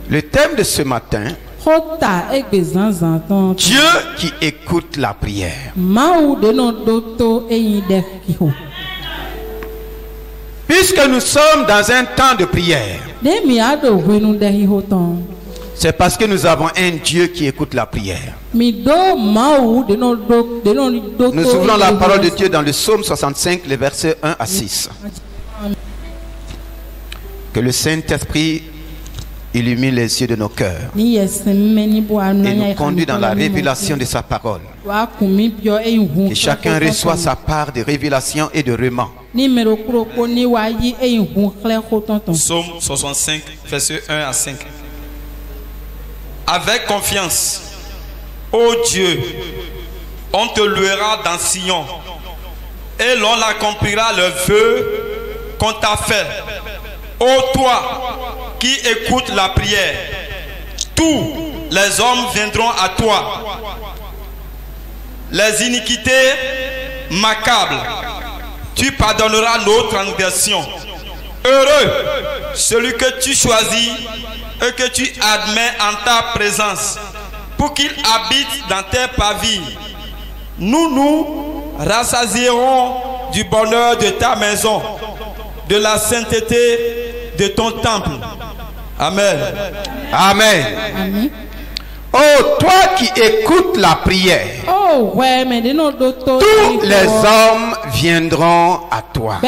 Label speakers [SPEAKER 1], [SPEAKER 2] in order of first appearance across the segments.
[SPEAKER 1] Le thème de ce matin, Dieu qui écoute la prière. Puisque nous sommes dans un temps de prière, c'est parce que nous avons un Dieu qui écoute la prière. Nous ouvrons la parole de Dieu dans le psaume 65, les versets 1 à 6. Que le Saint-Esprit illumine les yeux de nos cœurs et nous conduit dans la révélation de sa parole. Que chacun reçoive sa part de révélation et de reman.
[SPEAKER 2] Psaume 65, versets 1 à 5. Avec confiance, ô Dieu, on te louera dans Sion et l'on accomplira le vœu qu'on t'a fait. Ô toi qui écoutes la prière, tous les hommes viendront à toi. Les iniquités m'accablent, tu pardonneras nos transgressions. Heureux celui que tu choisis et que tu admets en ta présence, pour qu'il habite dans tes pavillons. Nous nous rassasierons du bonheur de ta maison, de la sainteté de ton temple. Amen.
[SPEAKER 1] Amen. Amen. Oh, toi qui écoutes la prière, tous les hommes viendront à toi.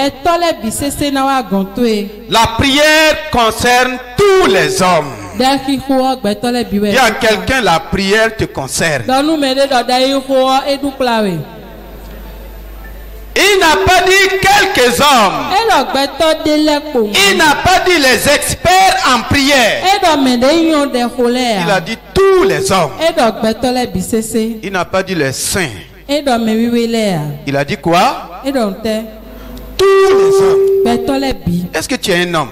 [SPEAKER 1] La prière concerne tous les hommes. Il y a quelqu'un, la prière te concerne. Il n'a pas dit quelques hommes. Il n'a pas dit les experts en prière. Il a dit tous les hommes. Il n'a pas dit les saints. Il a dit quoi? Tous les hommes. Est-ce que tu es un homme?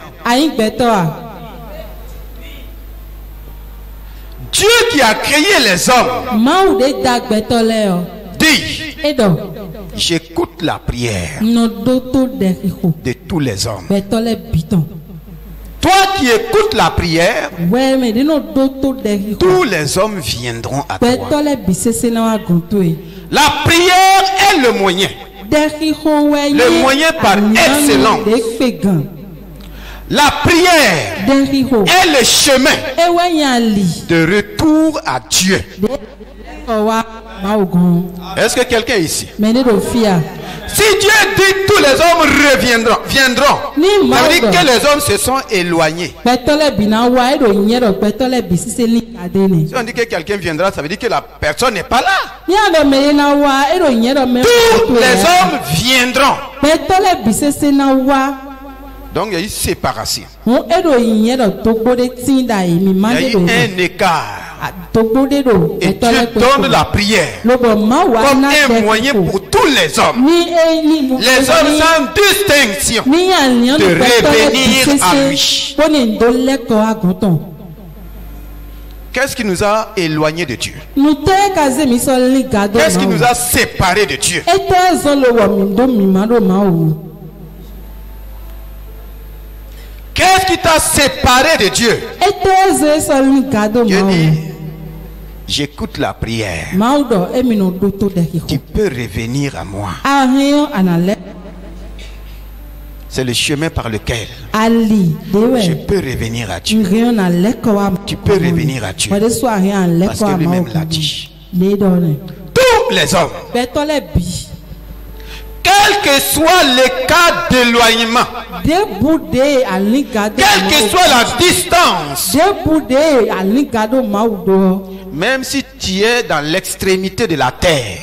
[SPEAKER 1] Dieu qui a créé les hommes dit: j'écoute la prière de tous les hommes. Toi qui écoutes la prière, tous les hommes viendront à toi. La prière est le moyen par excellence. La prière est le chemin de retour à Dieu. Est-ce que quelqu'un ici? Si Dieu dit tous les hommes viendront, ça veut dire que les hommes se sont éloignés. Si on dit que quelqu'un viendra, ça veut dire que la personne n'est pas là. Tous les hommes viendront. Donc il y a eu séparation. Il y a eu un écart. Et Dieu donne la prière comme un moyen pour tous les hommes. Les hommes sans distinction de revenir à lui. Qu'est-ce qui nous a éloignés de Dieu? Qu'est-ce qui nous a séparés de Dieu? Qu'est-ce qui t'a séparé de Dieu? Dieu dit: j'écoute la prière. Tu peux revenir à moi. C'est le chemin par lequel je peux revenir à Dieu. Tu peux revenir à Dieu. Parce que lui-même l'a dit. Tous les hommes, quel que soit le cas d'éloignement, quelle que soit la distance, même si tu es dans l'extrémité de la terre,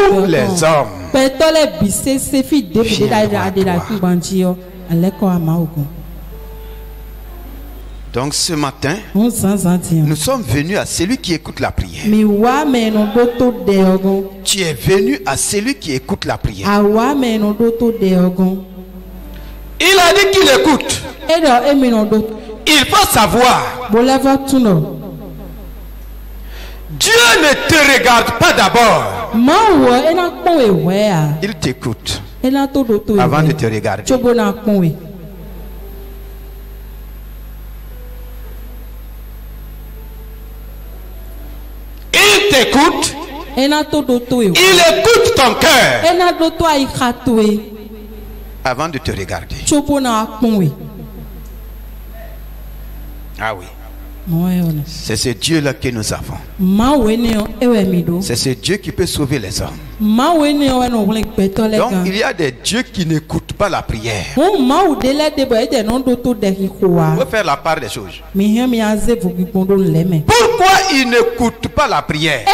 [SPEAKER 1] tous les hommes viendront à toi. Donc ce matin, nous sommes venus à celui qui écoute la prière. Tu es venu à celui qui écoute la prière. Il a dit qu'il écoute. Il faut savoir, Dieu ne te regarde pas d'abord. Il t'écoute. avant de te regarder. Il t'écoute. Il écoute ton cœur avant de te regarder. Ah oui. C'est ce Dieu-là que nous avons. C'est ce Dieu qui peut sauver les hommes. Donc il y a des dieux qui n'écoutent pas la prière. Il faut faire la part des choses. Pourquoi ils n'écoutent pas la prière?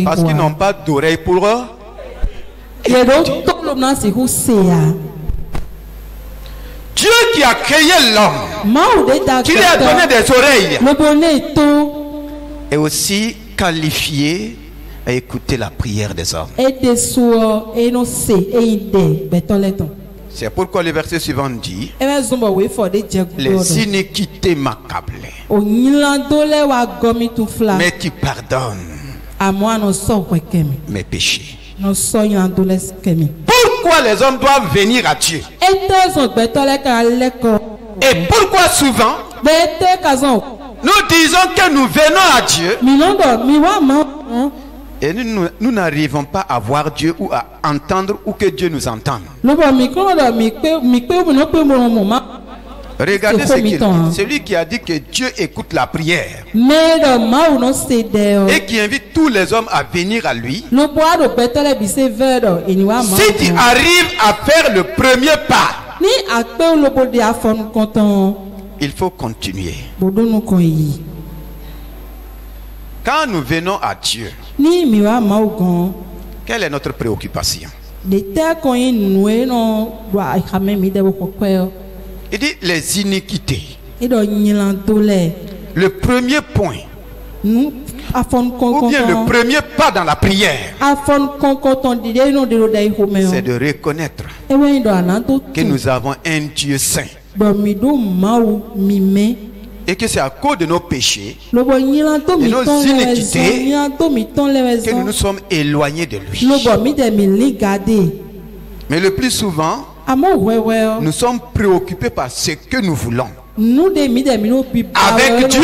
[SPEAKER 1] Parce qu'ils n'ont pas d'oreille pour eux. Dieu qui a créé l'homme, qui lui a donné des oreilles, est aussi qualifié à écouter la prière des hommes. C'est pourquoi le verset suivant dit: les iniquités m'accablent, mais tu pardonnes mes péchés. Pourquoi les hommes doivent venir à Dieu? Et pourquoi souvent nous disons que nous venons à Dieu et nous n'arrivons pas à voir Dieu ou à entendre ou que Dieu nous entende? Regardez ce qu'il dit. Celui qui a dit que Dieu écoute la prière et qui invite tous les hommes à venir à lui. Si tu arrives à faire le premier pas, il faut continuer. Quand nous venons à Dieu, quelle est notre préoccupation? Il dit les iniquités. Le premier point, ou bien le premier pas dans la prière, c'est de reconnaître que nous avons un Dieu saint et que c'est à cause de nos péchés, de nos iniquités, que nous nous sommes éloignés de lui. Mais le plus souvent, nous sommes préoccupés par ce que nous voulons. Avec Dieu,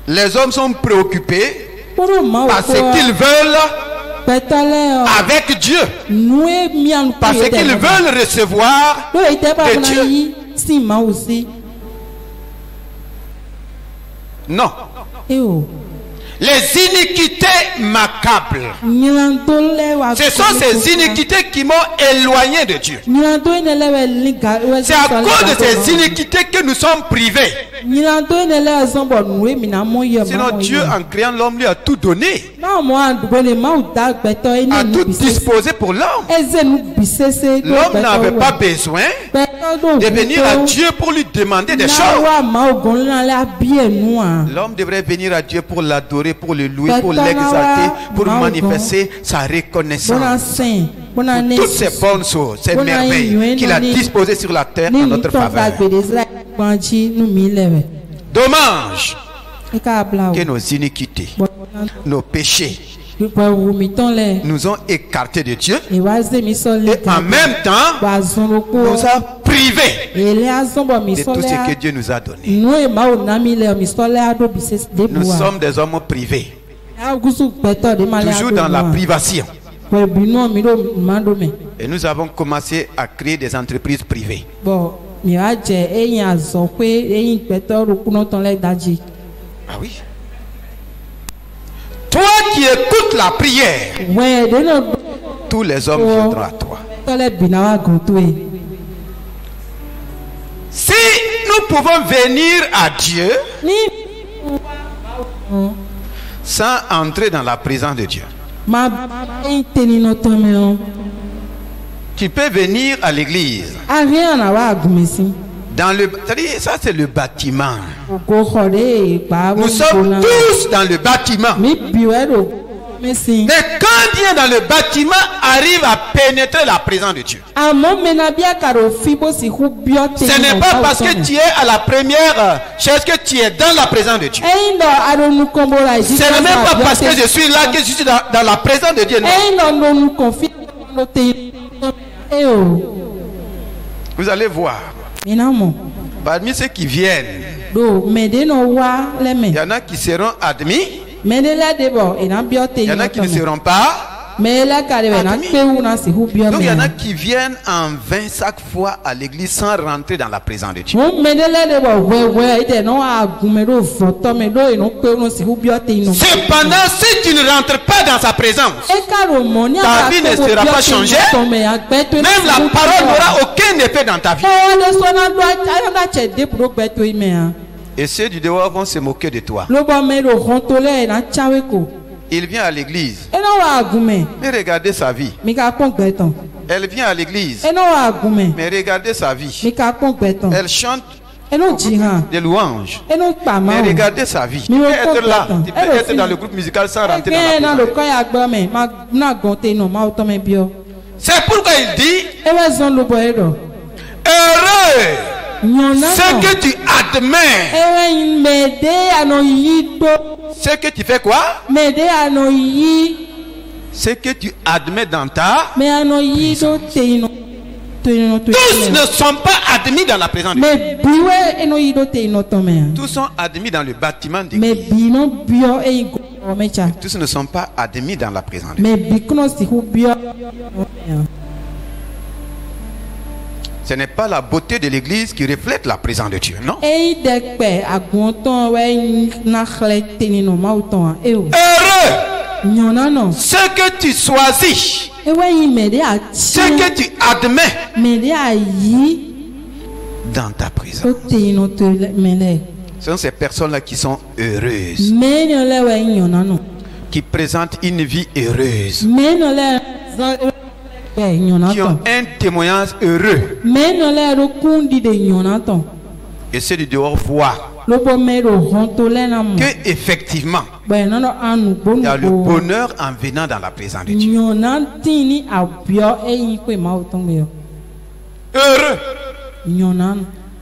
[SPEAKER 1] les hommes sont préoccupés par ce qu'ils veulent avec Dieu, parce qu'ils veulent recevoir de Dieu. Non. Les iniquités m'accablent. Ce sont ces iniquités qui m'ont éloigné de Dieu. C'est à cause de ces iniquités que nous sommes privés. Sinon Dieu, en créant l'homme, lui a tout donné, a tout disposé pour l'homme. L'homme n'avait pas besoin de venir à Dieu pour lui demander des choses. L'homme devrait venir à Dieu pour l'adorer, pour le louer, pour l'exalter, pour manifester sa reconnaissance pour toutes ces bonnes choses, ces merveilles qu'il a disposées sur la terre en notre faveur. Dommage que nos iniquités, nos péchés nous ont écartés de Dieu et en même temps nous a privés de tout ce que Dieu nous a donné. Nous sommes des hommes privés, toujours dans la privation. Et nous avons commencé à créer des entreprises privées. Ah oui. Toi qui écoutes la prière, tous les hommes viendront à toi. Si nous pouvons venir à Dieu sans entrer dans la présence de Dieu, tu peux venir à l'église. C'est-à-dire, ça c'est le bâtiment. Nous sommes tous dans le bâtiment. Mais quand vient dans le bâtiment, arrive à pénétrer la présence de Dieu. Ce n'est pas parce que tu es à la première chaise que tu es dans la présence de Dieu. Ce n'est même pas parce que je suis là que je suis dans la présence de Dieu. Non. Vous allez voir. Parmi ceux qui viennent, il y en a qui seront admis. Il y en a qui ne seront pas. Donc il y en a qui viennent en 25 fois à l'église sans rentrer dans la présence de Dieu. Cependant, si tu ne rentres pas dans sa présence, ta vie ne sera pas changée. Même la parole n'aura aucun effet dans ta vie. Et ceux du dehors vont se moquer de toi. Il vient à l'église. Mais regardez sa vie. Elle vient à l'église. Mais regardez sa vie. Elle chante des louanges. Mais regardez sa vie. Tu peux être là. Tu peux être dans le groupe musical sans rentrer dans la présence. C'est pourquoi il dit: heureux ce que tu admets. Ce que tu fais quoi? Ce que tu admets dans ta présence. Tous ne sont pas admis dans la présence de Dieu. Tous sont admis dans le bâtiment de Dieu. Tous ne sont pas admis dans la présence de Dieu. Ce n'est pas la beauté de l'église qui reflète la présence de Dieu, non? Heureux ce que tu choisis, ce que tu admets dans ta présence. Ce sont ces personnes-là qui sont heureuses, qui présentent une vie heureuse, qui ont un témoignage heureux. Et ceux du dehors voient que effectivement il y a le bonheur en venant dans la présence de Dieu. Heureux.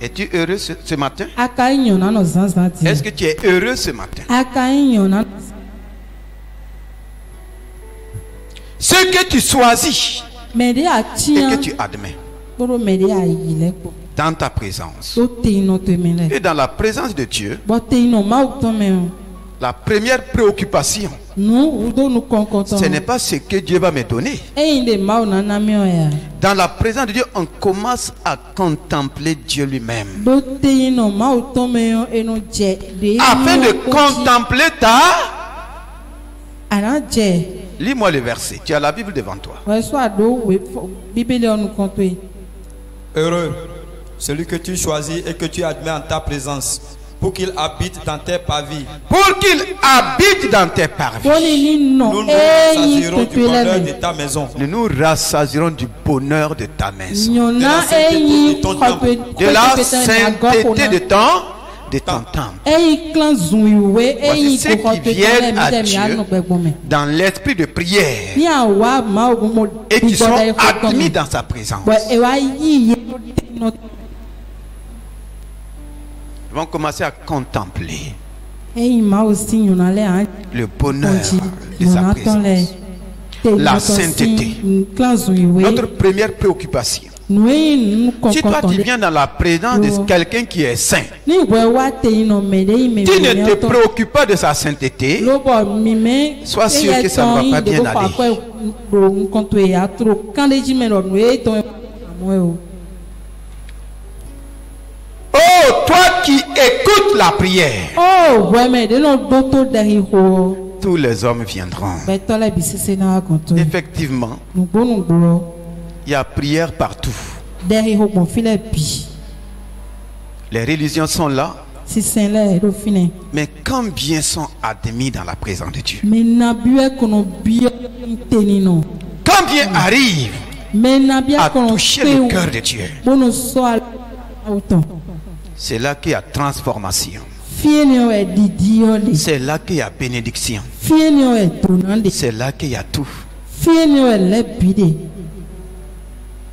[SPEAKER 1] Es-tu heureux ce matin? Est-ce que tu es heureux ce matin? Ce que tu choisis et que tu admets dans ta présence et dans la présence de Dieu, la première préoccupation, ce n'est pas ce que Dieu va me donner. Dans la présence de Dieu, on commence à contempler Dieu lui-même, afin de contempler ta... Lis-moi le verset. Tu as la Bible devant toi.
[SPEAKER 2] Heureux celui que tu choisis et que tu admets en ta présence, pour qu'il habite dans tes parvis.
[SPEAKER 1] Pour qu'il habite dans tes parvis.
[SPEAKER 2] Nous nous rassasierons du bonheur de ta maison.
[SPEAKER 1] Nous nous rassasierons du bonheur de ta maison.
[SPEAKER 2] De la
[SPEAKER 1] sainteté de ton temple. Voici ceux qui viennent à Dieu dans l'esprit de prière et qui sont admis dans sa présence. Ils vont commencer à contempler le bonheur de sa présence, la sainteté. Notre première préoccupation. Si toi tu viens dans la présence de quelqu'un qui est saint, tu ne te préoccupes pas de sa sainteté, sois sûr que ça ne va pas bien aller. Oh, toi qui écoutes la prière, tous les hommes viendront. Effectivement, il y a prière partout. Les religions sont là. Mais combien sont admis dans la présence de Dieu? Combien arrivent à toucher le cœur de Dieu? C'est là qu'il y a transformation. C'est là qu'il y a bénédiction. C'est là qu'il y a tout.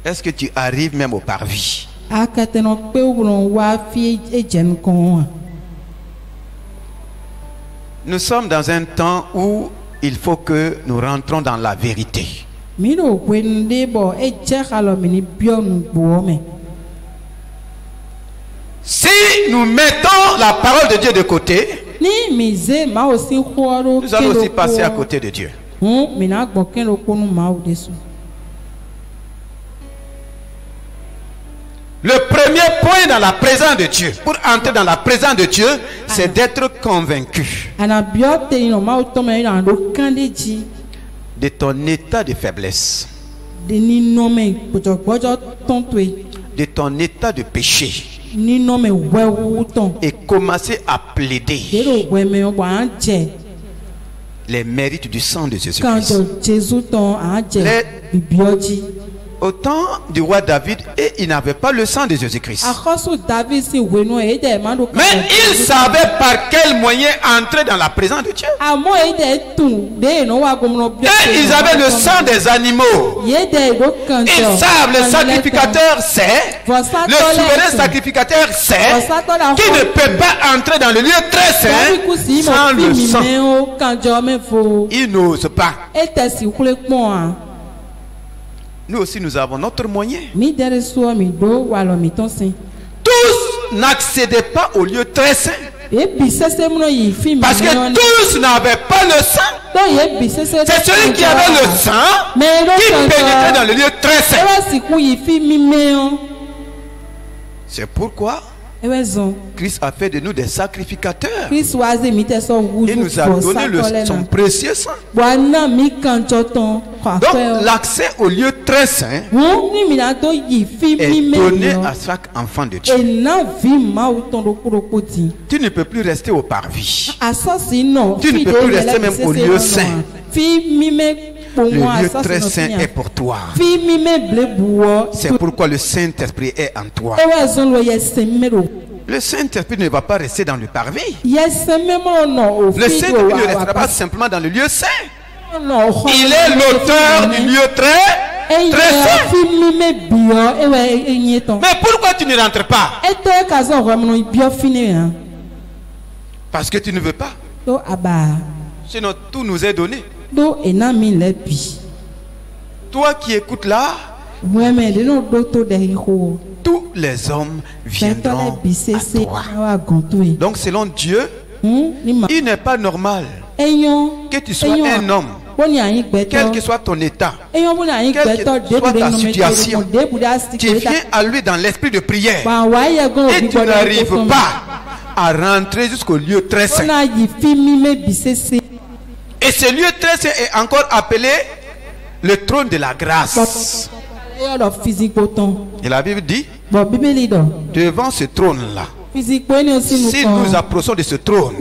[SPEAKER 1] Est-ce que tu arrives même au parvis? Nous sommes dans un temps où il faut que nous rentrons dans la vérité. Si nous mettons la parole de Dieu de côté, nous allons aussi passer à côté de Dieu. Le premier point dans la présence de Dieu, pour entrer dans la présence de Dieu, c'est d'être convaincu de ton état de faiblesse, de ton état de péché, et commencer à plaider les mérites du sang de Jésus-Christ. Au temps du roi David, et il n'avait pas le sang de Jésus-Christ. Mais il savait par quel moyen entrer dans la présence de Dieu. Et ils avaient le sang des animaux. Ils savent, le sacrificateur sait, le souverain sacrificateur sait qu'il ne peut pas entrer dans le lieu très saint sans le sang. Il n'ose pas. Nous aussi, nous avons notre moyen. Tous n'accédaient pas au lieu très saint. Parce que tous n'avaient pas le sang. C'est celui qui avait le sang qui pénétrait dans le lieu très saint. C'est pourquoi Christ a fait de nous des sacrificateurs. Il nous a donné son précieux sang. Donc l'accès au lieu très saint est donné à chaque enfant de Dieu. Tu ne peux plus rester au parvis. Tu ne peux plus rester même au lieu saint. Le lieu très saint est pour toi. C'est pourquoi le Saint-Esprit est en toi. Le Saint-Esprit ne va pas rester dans le parvis. Le Saint-Esprit ne restera pas simplement dans le lieu saint. Il est l'auteur du lieu très saint. Mais pourquoi tu ne rentres pas? Parce que tu ne veux pas. Sinon tout nous est donné. Toi qui écoutes là, tous les hommes viendront à toi. Donc selon Dieu, il n'est pas normal que tu sois un homme, quel que soit ton état, quelle que soit ta situation, tu viens à lui dans l'esprit de prière et tu n'arrives pas à rentrer jusqu'au lieu très saint. Et ce lieu très saint est encore appelé le trône de la grâce. Et la Bible dit, devant ce trône-là, si nous approchons de ce trône,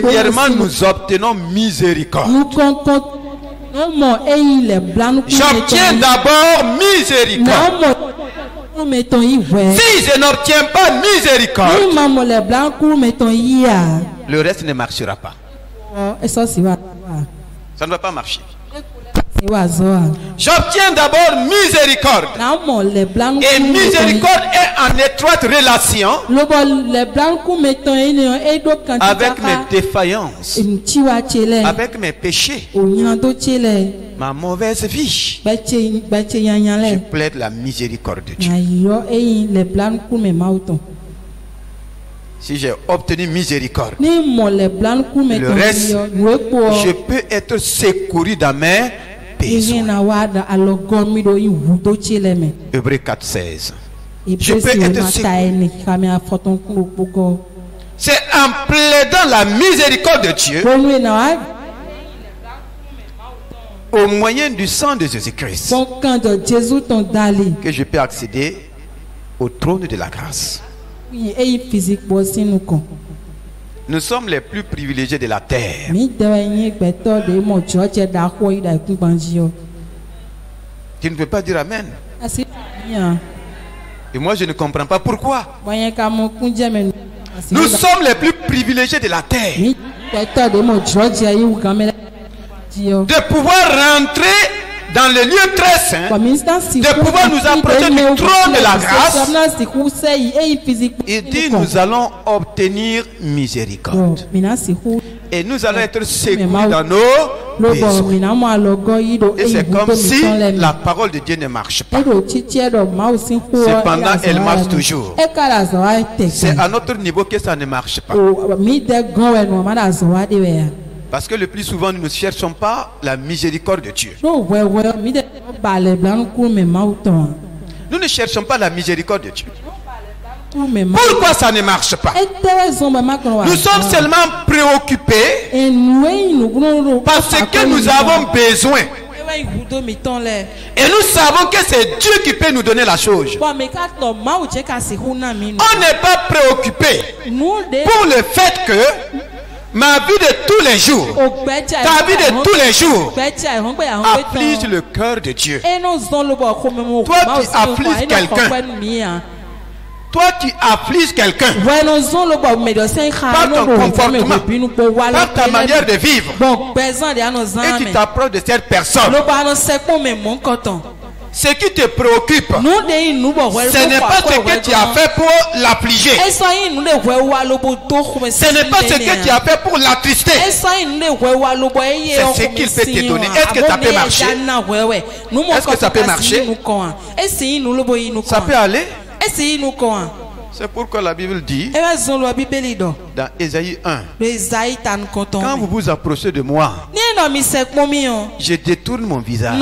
[SPEAKER 1] premièrement nous obtenons miséricorde. J'obtiens d'abord miséricorde. Si je n'obtiens pas miséricorde, le reste ne marchera pas. Ça ne va pas marcher. J'obtiens d'abord miséricorde. Et miséricorde est en étroite relation avec mes défaillances, avec mes péchés, ma mauvaise vie. Je plaide la miséricorde de Dieu. Si j'ai obtenu miséricorde, le reste, je peux être secouru dans mes besoins. Hébreux 4:16. Je peux être secouru. C'est en plaidant la miséricorde de Dieu au moyen du sang de Jésus-Christ que je peux accéder au trône de la grâce. Nous sommes les plus privilégiés de la terre. Tu ne peux pas dire amen. Et moi je ne comprends pas pourquoi. Nous sommes les plus privilégiés de la terre. de pouvoir rentrer dans le lieu très saint, de pouvoir nous approcher du trône de la grâce. Il dit nous allons obtenir miséricorde. Et nous allons être secourus dans nos besoins. Et c'est comme si la parole de Dieu ne marche pas. Cependant, elle marche toujours. C'est à notre niveau que ça ne marche pas. Parce que le plus souvent, nous ne cherchons pas la miséricorde de Dieu. Nous ne cherchons pas la miséricorde de Dieu. Pourquoi ça ne marche pas? Nous sommes seulement préoccupés parce que nous avons besoin. Et nous savons que c'est Dieu qui peut nous donner la chose. On n'est pas préoccupé pour le fait que ma vie de tous les jours, ta vie de tous les jours, afflige le cœur de Dieu. Toi qui affliges quelqu'un, toi qui affliges quelqu'un par ton comportement, par ta manière de vivre, et tu t'approches de cette personne, ce qui te préoccupe, ce n'est pas ce que tu as fait pour l'affliger. Ce n'est pas ce que tu as fait pour l'attrister. C'est ce qu'il peut te donner. Est-ce que ça peut marcher? Est-ce que ça peut marcher? Ça peut aller? C'est pourquoi la Bible dit dans Ésaïe 1, quand vous vous approchez de moi, je détourne mon visage.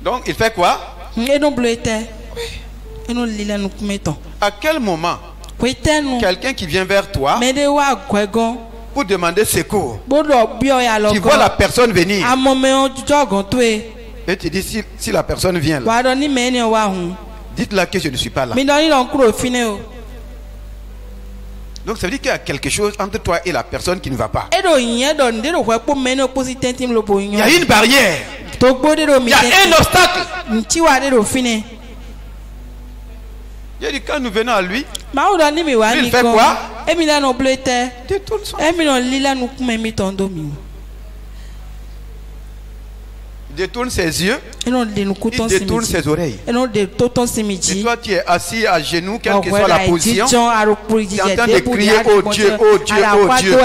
[SPEAKER 1] Donc il fait quoi? À quel moment quelqu'un qui vient vers toi pour demander secours, tu vois la personne venir et tu dis si la personne vient là, dites-la que je ne suis pas là. Donc ça veut dire qu'il y a quelque chose entre toi et la personne qui ne va pas. Il y a une barrière. Il y a un obstacle. Il dit quand nous venons à lui, il fait quoi? Détourne son. Il détourne ses yeux, il détourne ses oreilles. Et toi tu es assis à genoux, quelle que soit la position, tu es en train de crier oh Dieu, oh Dieu, oh Dieu.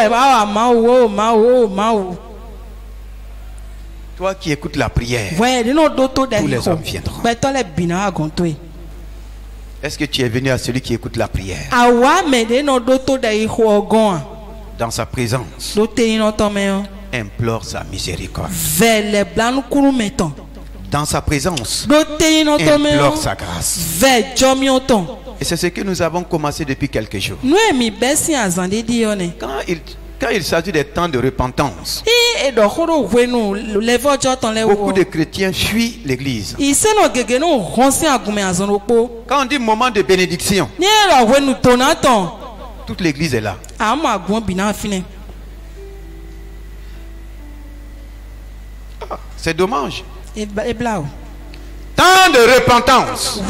[SPEAKER 1] Toi qui écoutes la prière, tous les hommes viendront. Est-ce que tu es venu à celui qui écoute la prière? Dans sa présence, implore sa miséricorde. Dans sa présence, implore sa grâce. Et c'est ce que nous avons commencé depuis quelques jours. Quand il s'agit des temps de repentance, beaucoup de chrétiens fuient l'église. Quand on dit moment de bénédiction, toute l'église est là. C'est dommage. Temps de repentance.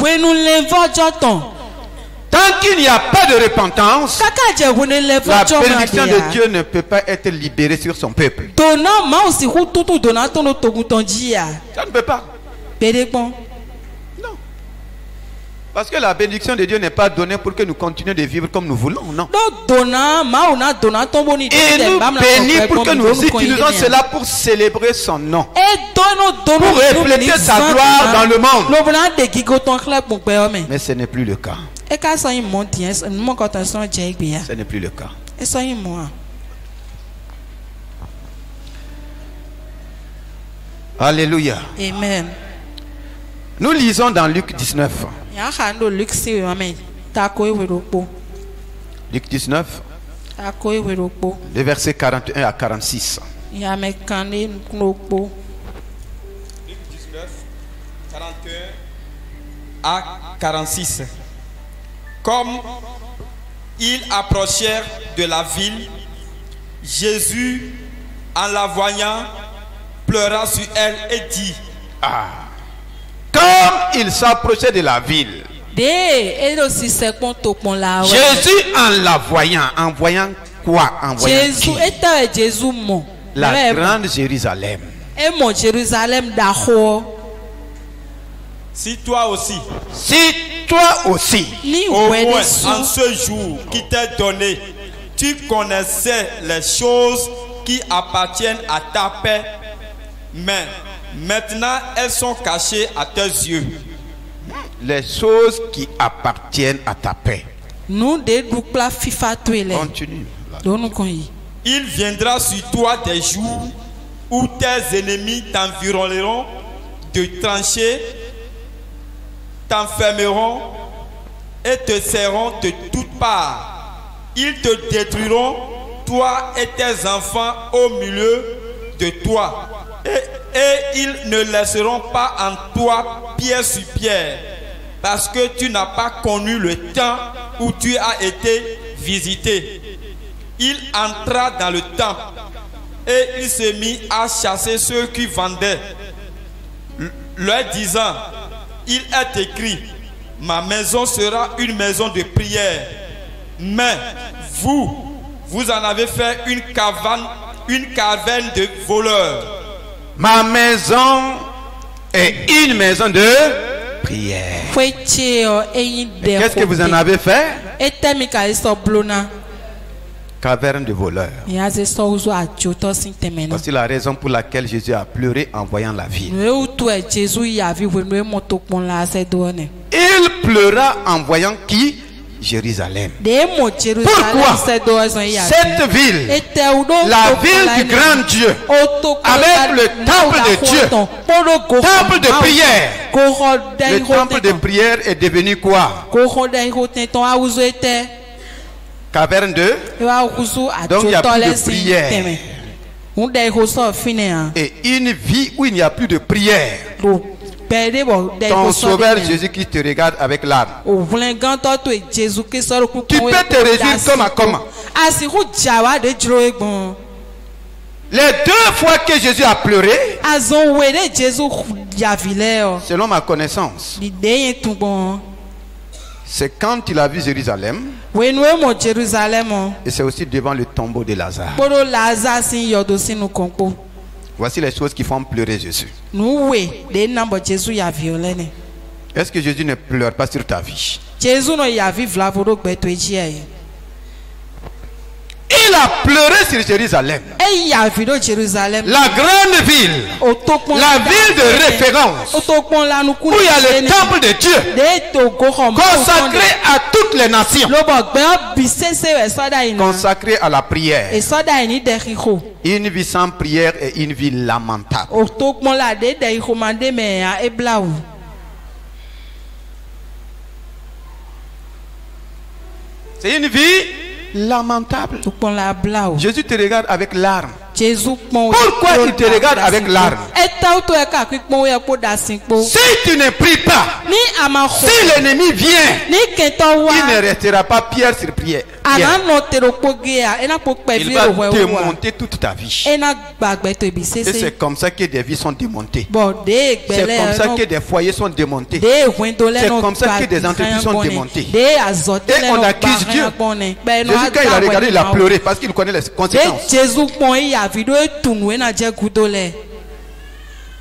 [SPEAKER 1] Tant qu'il n'y a pas de repentance, la bénédiction de Dieu ne peut pas être libérée sur son peuple. Ça ne peut pas. Non. Parce que la bénédiction de Dieu n'est pas donnée pour que nous continuions de vivre comme nous voulons, non. Et nous bénit pour que nous utilisons cela pour célébrer son nom, pour refléter sa gloire dans le monde. Mais ce n'est plus le cas. Ce n'est plus le cas. Alléluia.
[SPEAKER 3] Amen.
[SPEAKER 1] Nous lisons dans Luc 19. Luc 19, les versets 41 à 46.
[SPEAKER 2] Luc 19, 41 à 46. Comme ils approchèrent de la ville, Jésus, en la voyant, pleura sur elle et dit:
[SPEAKER 1] Comme ils s'approchaient de la ville, Jésus en la voyant, en voyant quoi? En voyant qui? La grande Jérusalem.
[SPEAKER 2] Si toi aussi,
[SPEAKER 1] au
[SPEAKER 2] moins en ce jour qui t'est donné, tu connaissais les choses qui appartiennent à ta paix, mais maintenant elles sont cachées à tes yeux.
[SPEAKER 1] Les choses qui appartiennent à ta paix. Continue.
[SPEAKER 2] Il viendra sur toi des jours où tes ennemis t'environneront de tranchées, t'enfermeront et te serreront de toutes parts. Ils te détruiront, toi et tes enfants au milieu de toi. Et ils ne laisseront pas en toi pierre sur pierre, parce que tu n'as pas connu le temps où tu as été visité. Il entra dans le temple et il se mit à chasser ceux qui vendaient, leur disant: il est écrit, ma maison sera une maison de prière, mais vous en avez fait une caverne de voleurs.
[SPEAKER 1] Ma maison est une maison de prière. Qu'est-ce que vous en avez fait? Caverne de voleurs. Voici la raison pour laquelle Jésus a pleuré en voyant la ville. Il pleura en voyant qui? Jérusalem. Pourquoi? Cette ville, la ville du grand Dieu, avec le temple de Dieu, temple de prière. Le temple de prière est devenu quoi? Caverne de. Donc il n'y a plus de prière. Et une vie où il n'y a plus de prière. Ton sauveur Jésus-Christ te regarde avec larmes. Tu peux te réjouir comment? Les 2 fois que Jésus a pleuré, selon ma connaissance, c'est quand il a vu Jérusalem, et c'est aussi devant le tombeau de Lazare. Voici les choses qui font pleurer Jésus. Est-ce que Jésus ne pleure pas sur ta vie? Il a pleuré sur Jérusalem. La grande ville. La ville de référence. Où il y a le temple de Dieu. Consacré à toutes les nations. Consacré à la prière. Une vie sans prière est une vie lamentable. C'est une vie lamentable. Jésus te regarde avec larmes. Pourquoi il te regarde avec larmes? Si tu ne pries pas, si l'ennemi vient, il ne restera pas pierre sur pierre. Il va démonter toute ta vie. Et c'est comme ça que des vies sont démontées. C'est comme ça que des foyers sont démontés. C'est comme ça que des entreprises sont démontées. Et on accuse Dieu. Jésus, quand il a regardé, il a pleuré parce qu'il connaît les conséquences.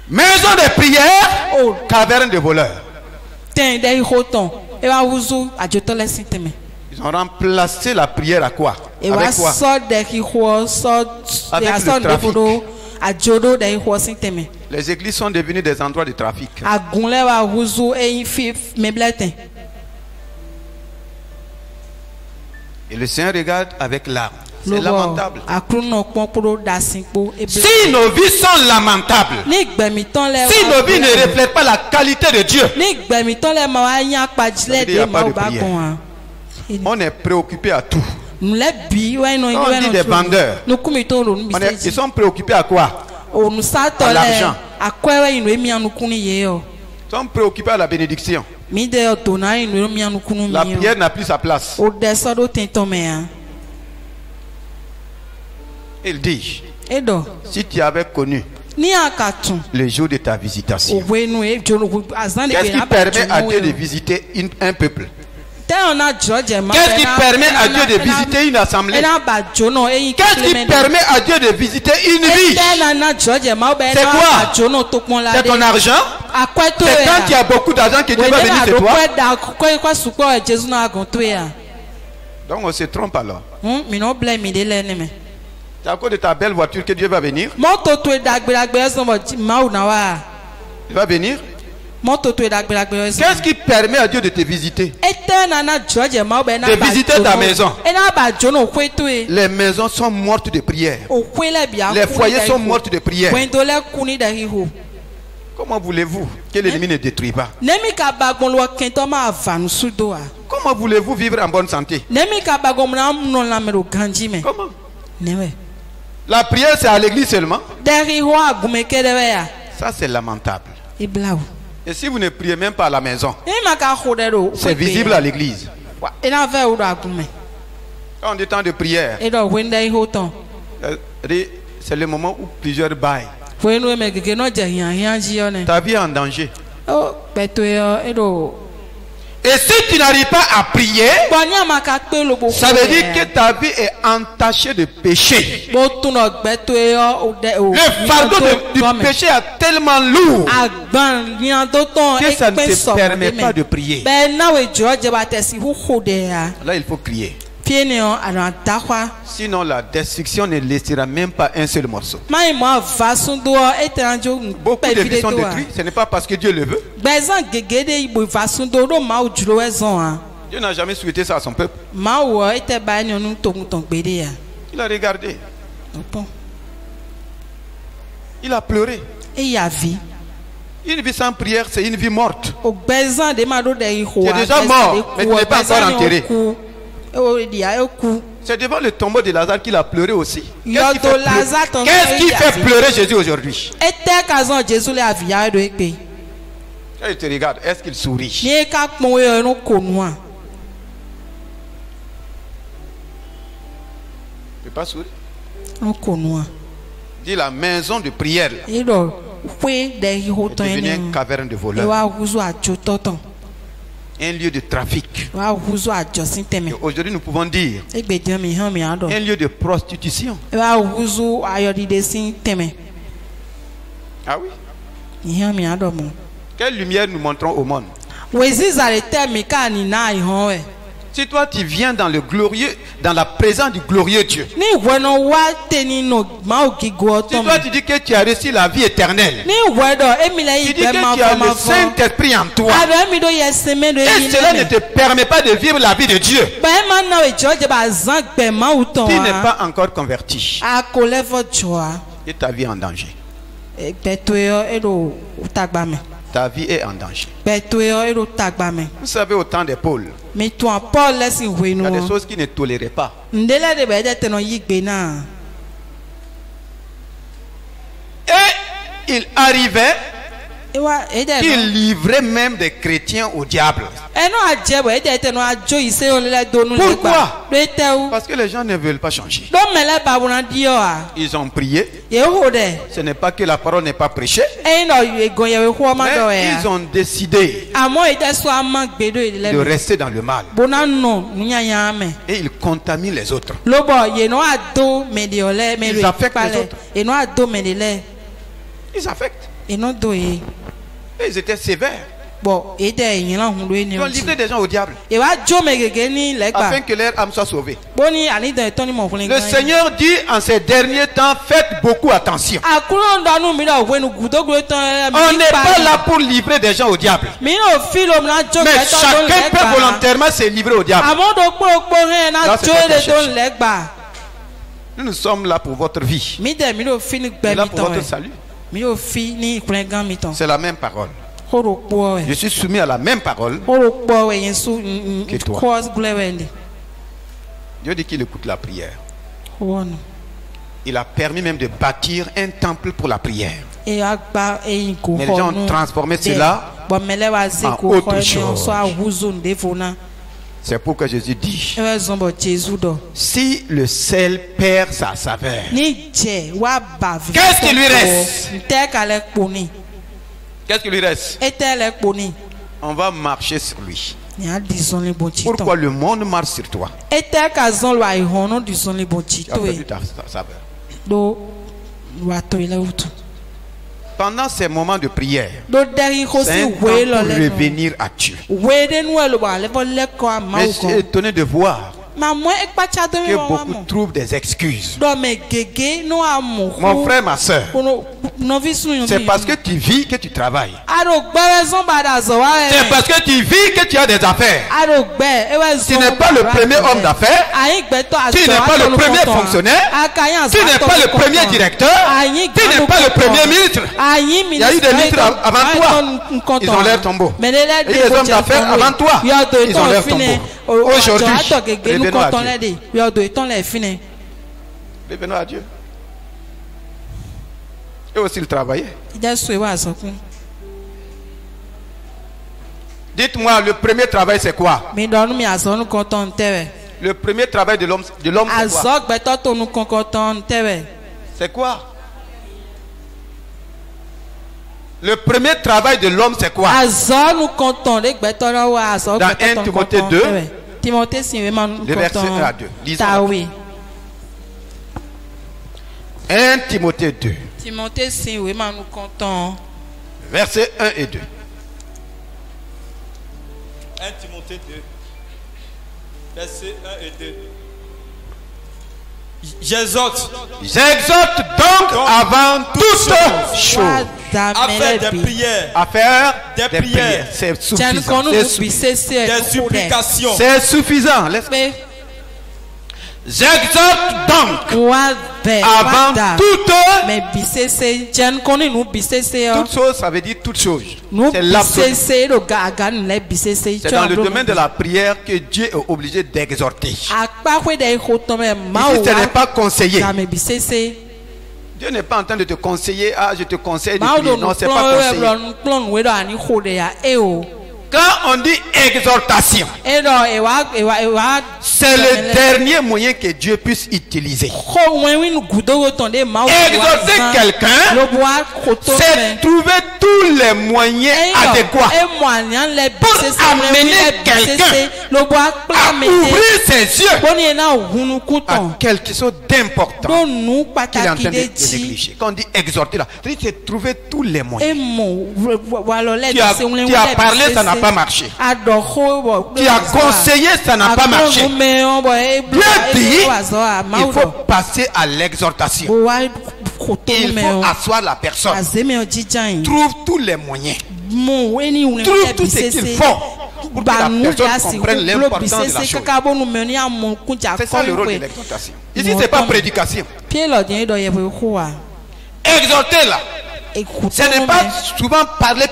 [SPEAKER 1] Maison de prière, caverne de voleurs. Ils ont remplacé la prière à quoi? Avec quoi? Avec le trafic. Les églises sont devenues des endroits de trafic. Et le Seigneur regarde avec larmes. C'est lamentable. Si nos vies sont lamentables, si nos vies ne reflètent pas la qualité de Dieu, il n'y a pas de prière. On est préoccupé à tout. On dit des vendeurs. Ils sont préoccupés à quoi? À l'argent. Ils sont préoccupés à la bénédiction. La prière n'a plus sa place. Il dit, si tu avais connu Le jour de ta visitation. Qu'est-ce qui permet à Dieu de visiter un peuple? Qu'est-ce qui permet à Dieu de visiter une assemblée? Qu'est-ce qui permet à Dieu de visiter une vie? C'est quoi? C'est ton argent? C'est quand tu as beaucoup d'argent que Dieu va venir chez toi? Donc on se trompe alors. C'est à cause de ta belle voiture que Dieu va venir? Il va venir? Qu'est-ce qui permet à Dieu de te visiter? De visiter ta maison. Les maisons sont mortes de prière. Les foyers sont morts de prière. Comment voulez-vous que l'ennemi ne détruise pas? Comment voulez-vous vivre en bonne santé? Comment? La prière c'est à l'église seulement? Ça c'est lamentable. Et si vous ne priez même pas à la maison, c'est visible à l'église. Quand on dit temps de prière, c'est le moment où plusieurs baillent. Ta vie est en danger. Et si tu n'arrives pas à prier, ça veut dire que ta vie est entachée de péché. Le fardeau du péché est tellement lourd que ça ne te permet pas de prier. Là, il faut crier. Sinon, la destruction ne laissera même pas un seul morceau. Beaucoup de vies sont détruites. Ce n'est pas parce que Dieu le veut. Dieu n'a jamais souhaité ça à son peuple. Il a regardé. Il a pleuré. Une vie sans prière, c'est une vie morte. Tu es déjà mort, mais tu n'es pas encore enterré. C'est devant le tombeau de Lazare qu'il a pleuré aussi. Qu'est-ce qui fait pleurer Jésus aujourd'hui? Quand il te regarde, est-ce qu'il sourit? Il ne peut pas sourire. Dis la maison de prière est devenue une caverne de voleurs. Un lieu de trafic. Aujourd'hui, nous pouvons dire un lieu de prostitution. Ah oui. Quelle lumière nous montrons au monde? Si toi tu viens dans le glorieux, dans la présence du glorieux Dieu. Si toi tu dis que tu as reçu la vie éternelle. Tu dis que tu as le Saint-Esprit en toi. Et cela ne te permet pas de vivre la vie de Dieu. Tu n'es pas encore converti. Et ta vie est en danger. Ta vie est en danger. Vous savez, au temps de Paul, il y a des choses qu'il ne tolérait pas. Et il arrivait qu'il livrait même des chrétiens au diable. Pourquoi? Parce que les gens ne veulent pas changer. Ils ont prié. Ce n'est pas que la parole n'est pas prêchée, mais ils ont décidé de rester dans le mal. Et ils contaminent les autres. Ils affectent les autres. Ils affectent. Et ils étaient sévères. Ils ont livré des gens au diable afin que leur âme soit sauvée. Le Seigneur dit en ces derniers temps, faites beaucoup attention. On n'est pas là pour livrer des gens au diable. Mais chacun peut volontairement se livrer au diable. Nous sommes là pour votre vie. Nous sommes là pour votre salut. C'est la même parole. Je suis soumis à la même parole que toi. Dieu dit qu'il écoute la prière. Il a permis même de bâtir un temple pour la prière. Mais les gens ont transformé cela en autre chose. C'est pourquoi Jésus dit, si le sel perd sa saveur, qu'est-ce qui lui reste? Qu'est-ce qui lui reste? On va marcher sur lui. Pourquoi le monde marche sur toi? Tu as perdu ta saveur. Pendant ces moments de prière, c'est un temps pour revenir à Dieu. Mais je suis étonné de voir que beaucoup trouvent des excuses. Mon frère, ma soeur, c'est parce que tu vis que tu travailles. C'est parce que tu vis que tu as des affaires. Tu n'es pas le premier homme d'affaires. Tu n'es pas le premier fonctionnaire. Tu n'es pas le premier directeur. Tu n'es pas le premier ministre. Il y a eu des ministres avant toi. Ils ont leur tombeau. Il y a des hommes d'affaires avant toi. Ils ont leur tombeau. Aujourd'hui, revenons à Dieu. Et aussi le travailler. Dites-moi, le premier travail c'est quoi? Le premier travail de l'homme c'est quoi? Le premier travail de l'homme c'est quoi? Dans 1 Timothée 2, le verset 1 à 2. Disons. 1 Timothée 2. Versets 1 et 2.
[SPEAKER 2] 1 Timothée 2. Versets 1 et 2. J'exhorte
[SPEAKER 1] donc avant toute chose
[SPEAKER 2] à faire des prières.
[SPEAKER 1] C'est suffisant.
[SPEAKER 2] Des supplications.
[SPEAKER 1] C'est suffisant. J'exhorte donc avant toute chose, ça veut dire toute chose. C'est l'absolu. C'est dans le domaine de la prière que Dieu est obligé d'exhorter. Ici, ce n'est pas conseiller. Dieu n'est pas en train de te conseiller. Ah, je te conseille de prier. Non, c'est pas conseiller. Quand on dit exhortation, c'est le dernier moyen que Dieu puisse utiliser. Exhorter quelqu'un, c'est trouver tous les moyens adéquats pour amener quelqu'un à ouvrir ses yeux à quelque chose d'important qu'il est en train de négliger. Quand on dit exhorter là, c'est trouver tous les moyens. Tu as parlé, ça n'a pas marché. Tu as conseillé, ça n'a pas marché. Dieu dit, il faut passer à l'exhortation. Il faut asseoir la personne. Trouve tous les moyens. Trouve tout ce qu'il faut pour que la personne comprenne l'importance de la chose. C'est ça le rôle de l'exhortation. Ici, ce n'est pas prédication. Exhorter là, ce n'est pas souvent parler,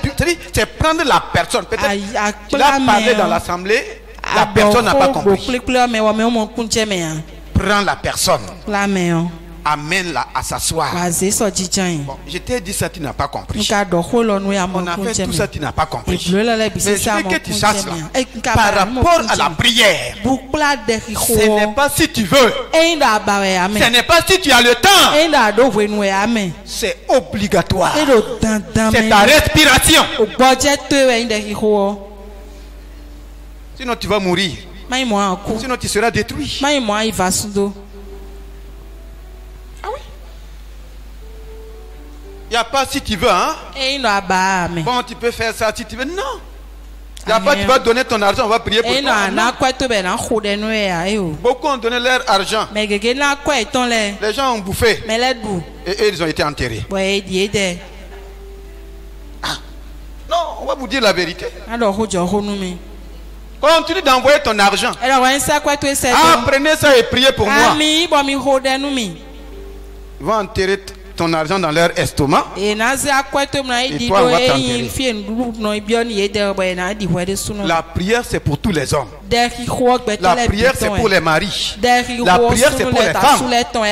[SPEAKER 1] c'est prendre la personne. Peut-être qu'il a parlé dans l'assemblée, la personne n'a pas compris. Prends la personne, amène-la à s'asseoir. Bon, je t'ai dit ça, tu n'as pas compris. On a fait tout ça, tu n'as pas compris. Mais je veux que tu saches là, par rapport à la prière, ce n'est pas si tu veux, ce n'est pas si tu as le temps, c'est obligatoire. C'est ta respiration. Sinon tu vas mourir. Sinon tu seras détruit. Il n'y a pas si tu veux, hein? Bon, tu peux faire ça si tu veux. Non. Il n'y a pas, tu vas donner ton argent, on va prier pour toi. Beaucoup ont donné leur argent. Les gens ont bouffé. Et eux, ils ont été enterrés. Ah. Non, on va vous dire la vérité. Continue d'envoyer ton argent. Prenez ça et priez pour moi. Ils vont enterrer ton argent dans leur estomac et toi on va t'enterrer. La prière c'est pour tous les hommes. La prière c'est pour les maris. La prière c'est pour les femmes.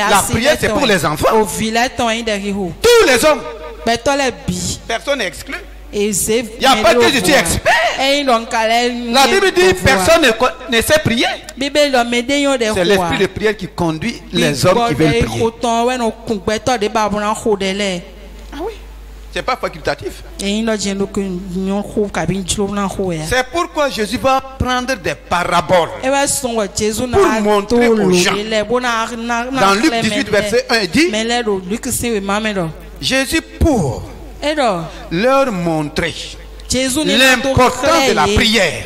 [SPEAKER 1] La prière c'est pour les enfants. Tous les hommes. Personne n'est exclu. Il n'y a pas que je suis expert. La Bible dit personne ne sait prier. C'est l'esprit de prière qui conduit les hommes qui veulent prier. Ah oui, c'est pas facultatif. C'est pourquoi Jésus va prendre des paraboles pour montrer aux gens. Dans Luc 18 verset 1 il dit, Jésus pour leur montrer l'importance de la prière,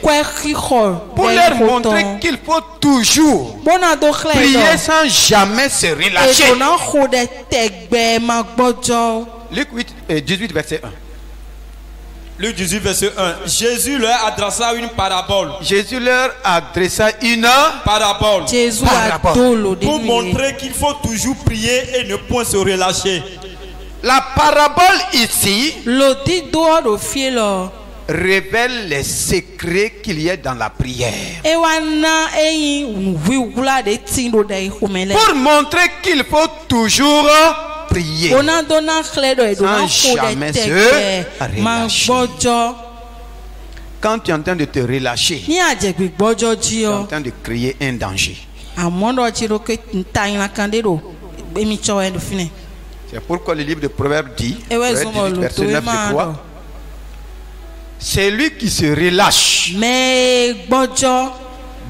[SPEAKER 1] pour leur montrer qu'il faut toujours prier sans jamais se relâcher. Luc 18 verset 1.
[SPEAKER 2] Luc 18 verset 1. Jésus leur adressa une parabole.
[SPEAKER 1] Jésus leur adressa une
[SPEAKER 2] parabole. Pour montrer qu'il faut toujours prier et ne point se relâcher.
[SPEAKER 1] La parabole ici révèle les secrets qu'il y a dans la prière. Pour montrer qu'il faut toujours prier sans jamais se relâcher. Quand tu es en train de te relâcher, tu es en train de créer un danger. C'est pourquoi le livre de Proverbes dit, verset 9 je crois, c'est lui qui se relâche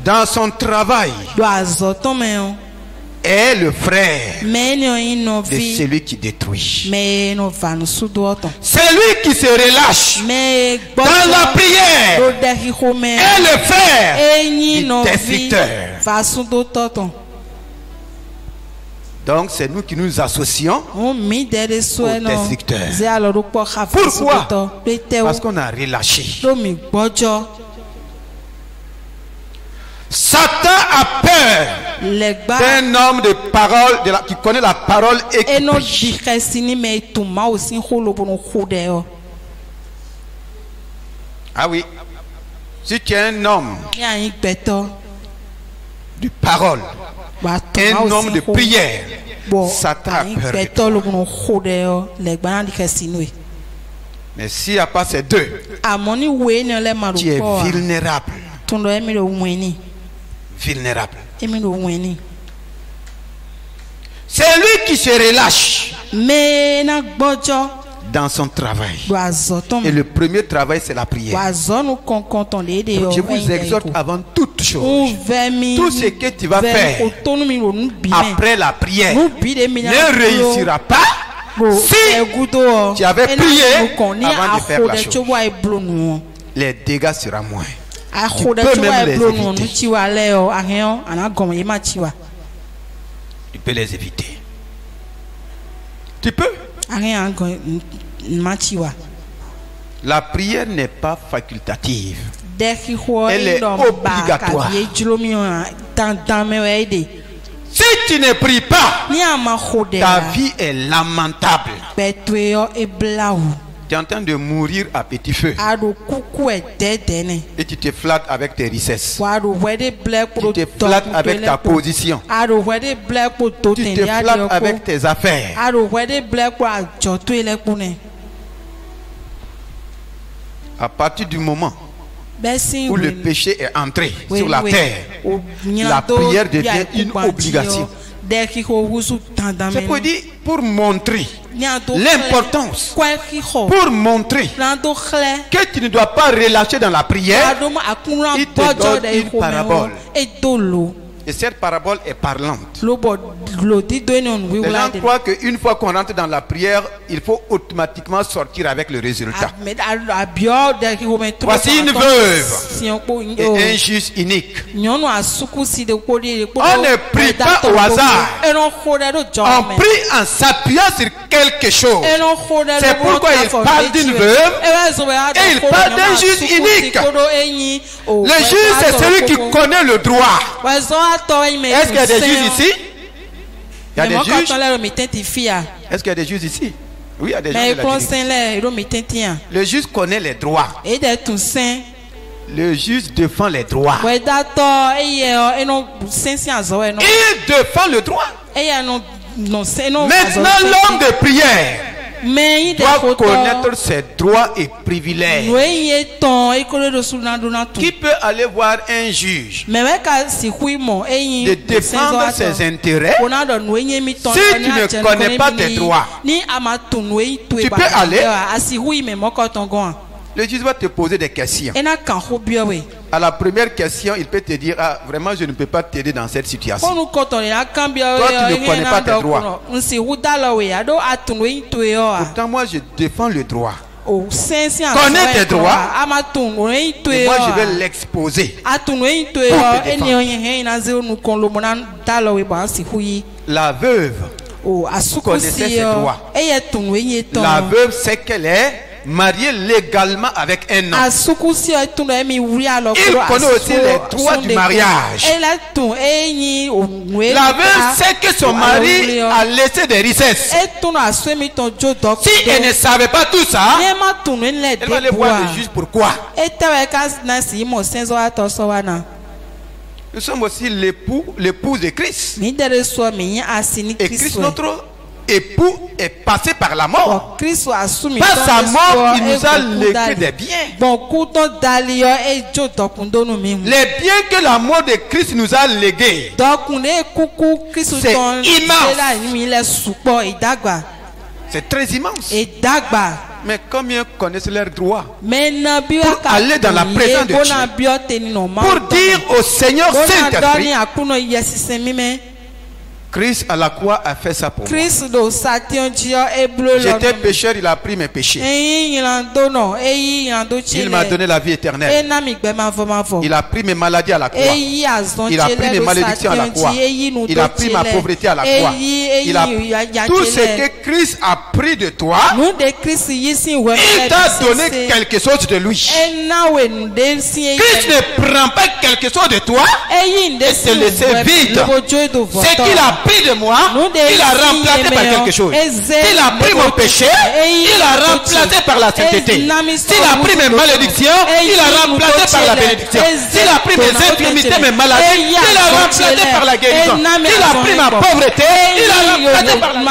[SPEAKER 1] dans son travail est le frère de celui qui détruit. C'est lui qui se relâche dans la prière est le frère du destructeur. Donc c'est nous qui nous associons au destructeur. Pourquoi? Parce qu'on a relâché. Satan a peur d'un homme de parole qui connaît la parole et qui prie. Ah oui. Si tu es un homme de parole, un homme de prière, Satan a peur de toi. Mais s'il n'y a pas ces deux, tu es vulnérable. Vulnérable. C'est lui qui se relâche dans son travail. Et le premier travail, c'est la prière. Je vous exhorte avant toute chose, tout ce que tu vas faire après la prière ne réussira pas si tu avais prié avant de faire la chose. Les dégâts seront moins. Tu peux même les éviter. Tu peux les éviter. Tu peux. La prière n'est pas facultative. Elle est obligatoire. Si tu ne pries pas, ta vie est lamentable. Tu es en train de mourir à petit feu. Et tu te flattes avec tes richesses. Tu te flattes avec ta position. Tu te flattes avec tes affaires. À partir du moment où le péché est entré sur la terre, la prière devient une obligation. C'est pour dire, pour montrer l'importance, pour montrer que tu ne dois pas relâcher dans la prière, il te donne une parabole. Et cette parabole est parlante. Les gens croient qu'une fois qu'on rentre dans la prière, il faut automatiquement sortir avec le résultat. Voici une veuve et un juge unique. On ne prie pas au hasard. On prie en s'appuyant sur quelque chose. C'est pourquoi il parle d'une veuve et il parle d'un juge unique. Le juge, c'est celui qui connaît le droit. Est-ce qu'il y a des juges ici? Il y a des juges? Est-ce qu'il y a des juges ici? Oui, il y a des juges. Le juge connaît les droits. Le juge défend les droits. Il défend le droit. Maintenant, l'homme de prière doit connaître ses droits et privilèges. Qui peut aller voir un juge de défendre ses intérêts? Si tu ne connais pas tes droits, tu peux aller. Le juge va te poser des questions. À la première question, il peut te dire, ah, vraiment, je ne peux pas t'aider dans cette situation. Toi, tu ne connais pas tes droits. Pourtant, moi, je défends le droit. Connais tes droits. Et moi, je vais l'exposer. La veuve connaissait ses droits. La veuve sait qu'elle est mariée légalement avec un homme. Il connaît aussi les droits du mariage. La veuve sait que son mari a laissé des richesses. Si elle ne savait pas tout ça, elle va aller voir le juge. Pourquoi? Nous sommes aussi l'épouse de Christ. Et Christ, notre époux, est passé par la mort. Par sa mort, il nous a légué des biens. Les biens que la mort de Christ nous a légués, c'est immense. C'est très immense. Mais combien connaissent leurs droits pour aller dans la présence de Dieu, pour dire au Seigneur Saint-Esprit, Christ à la croix a fait ça pour moi. J'étais pécheur, il a pris mes péchés. Il m'a donné la vie éternelle. Il a pris mes maladies à la croix. Il a pris mes malédictions à la croix. Il a pris ma pauvreté à la croix. Tout ce que Christ a pris de toi, il t'a donné quelque chose de lui. Christ ne prend pas quelque chose de toi et te laisse vide. Ce qu'il a pris de moi, il a remplacé par quelque chose. Il a pris mon péché, il a remplacé par la sainteté. S'il a pris mes malédictions, il a remplacé par la bénédiction. S'il a pris mes infirmités, mes maladies, il a remplacé par la guérison. S'il a pris ma pauvreté, il a remplacé par la...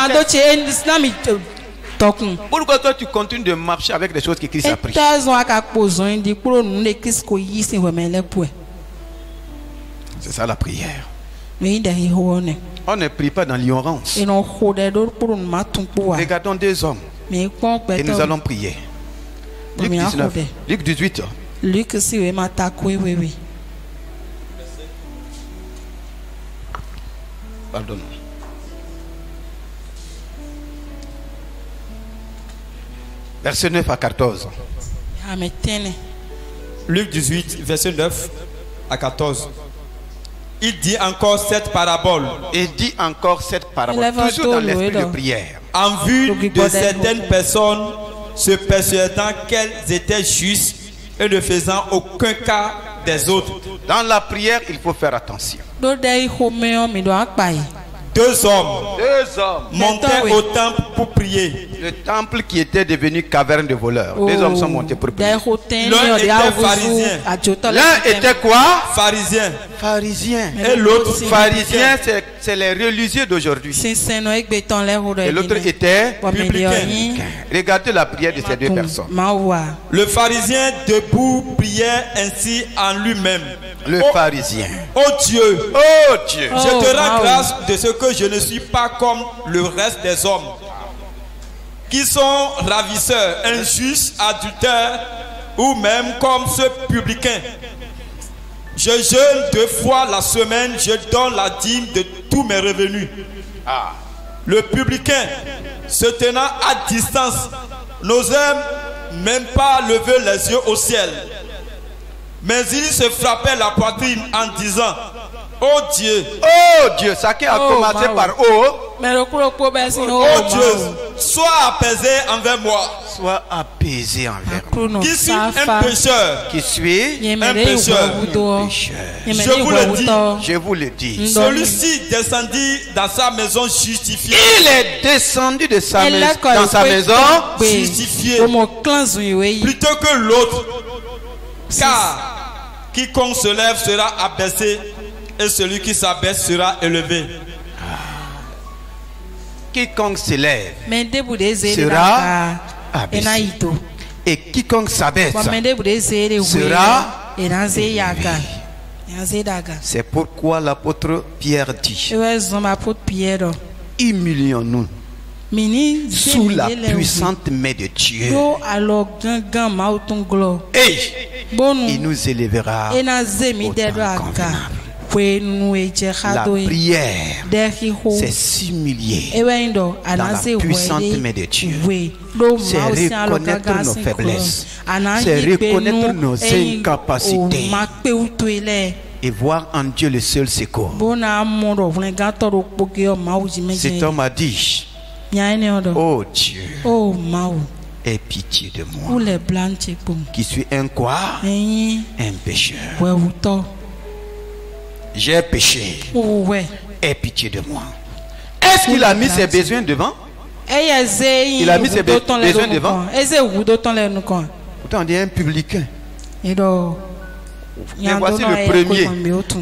[SPEAKER 1] Pourquoi toi tu continues de marcher avec des choses que Christ a pris? C'est ça la prière. On ne prie pas dans l'ignorance. Regardons deux hommes et nous allons prier. Luc 19, Luc 18. Pardon. Verset 9 à 14.
[SPEAKER 2] Luc 18, verset 9 à 14. Il dit encore cette parabole.
[SPEAKER 1] Il dit encore cette parabole. Toujours dans l'esprit de prière.
[SPEAKER 2] En vue de certaines personnes se persuadant qu'elles étaient justes et ne faisant aucun cas des autres.
[SPEAKER 1] Dans la prière, il faut faire attention.
[SPEAKER 2] Deux hommes montaient au temple pour prier.
[SPEAKER 1] Le temple qui était devenu caverne de voleurs. Deux hommes sont montés pour prier.
[SPEAKER 2] L'un était pharisien.
[SPEAKER 1] L'un était quoi?
[SPEAKER 2] Pharisien.
[SPEAKER 1] Pharisien.
[SPEAKER 2] Et l'autre
[SPEAKER 1] pharisien, c'est les religieux d'aujourd'hui. Et l'autre était
[SPEAKER 2] publicain.
[SPEAKER 1] Regardez la prière de ces deux personnes.
[SPEAKER 2] Le pharisien debout priait ainsi en lui-même.
[SPEAKER 1] Le pharisien.
[SPEAKER 2] Oh Dieu,
[SPEAKER 1] oh Dieu,
[SPEAKER 2] je te rends grâce de ce que je ne suis pas comme le reste des hommes, qui sont ravisseurs, injustes, adultères, ou même comme ce publicain. Je jeûne 2 fois la semaine, je donne la dîme de tous mes revenus. Le publicain, se tenant à distance, n'osait même pas lever les yeux au ciel. Mais il se frappait la poitrine en disant: oh Dieu,
[SPEAKER 1] chacun a commencé par oh.
[SPEAKER 2] Oh Dieu, sois apaisé envers moi.
[SPEAKER 1] Sois apaisé envers moi.
[SPEAKER 2] Qui suis un pécheur.
[SPEAKER 1] Qui suis
[SPEAKER 2] un pécheur.
[SPEAKER 1] Je vous le dis.
[SPEAKER 2] Celui-ci descendit dans sa maison justifié.
[SPEAKER 1] Il est descendu de sa dans sa maison
[SPEAKER 2] justifié. Plutôt que l'autre. Car quiconque se lève sera abaissé et celui qui s'abaisse sera élevé.
[SPEAKER 1] quiconque s'élève sera abaissé. Et quiconque s'abaisse sera élevé. C'est pourquoi l'apôtre Pierre dit: humilions-nous sous la puissante main de Dieu, et il nous élèvera au temps convenable. La prière, c'est s'humilier dans la puissante main de Dieu. C'est reconnaître nos faiblesses, c'est reconnaître nos incapacités et voir en Dieu le seul secours. Cet homme a dit: oh Dieu, aie pitié de moi, qui suis un quoi? Un pécheur. J'ai péché. Aie pitié de moi. Est-ce qu'il a mis ses besoins devant? Il a mis ses besoins devant. Pourtant on dit un publicain. Mais voici le premier.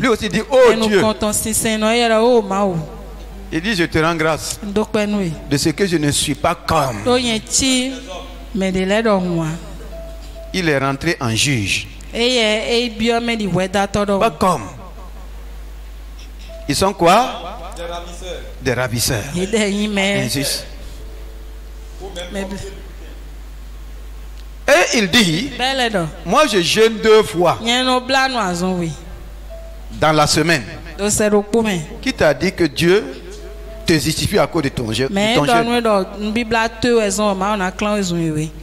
[SPEAKER 1] Lui aussi dit: oh Dieu. Il dit: je te rends grâce de ce que je ne suis pas comme. Il est rentré en juge. Pas comme. Ils sont quoi? Des ravisseurs. Injuste. Et il dit: moi je jeûne 2 fois dans la semaine. Qui t'a dit que Dieu te justifie à cause de ton jeûne?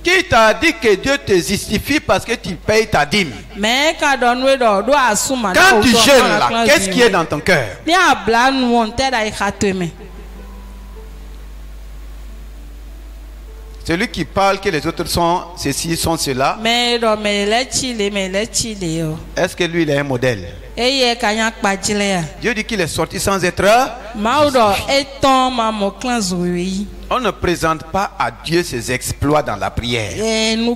[SPEAKER 1] Qui t'a dit que Dieu te justifie parce que tu payes ta dîme? Quand tu jeûnes là, qu'est-ce qui est dans ton cœur? Celui qui parle que les autres sont ceci, sont cela. Est-ce que lui il est un modèle? Dieu dit qu'il est sorti sans être. On ne présente pas à Dieu ses exploits dans la prière. On ne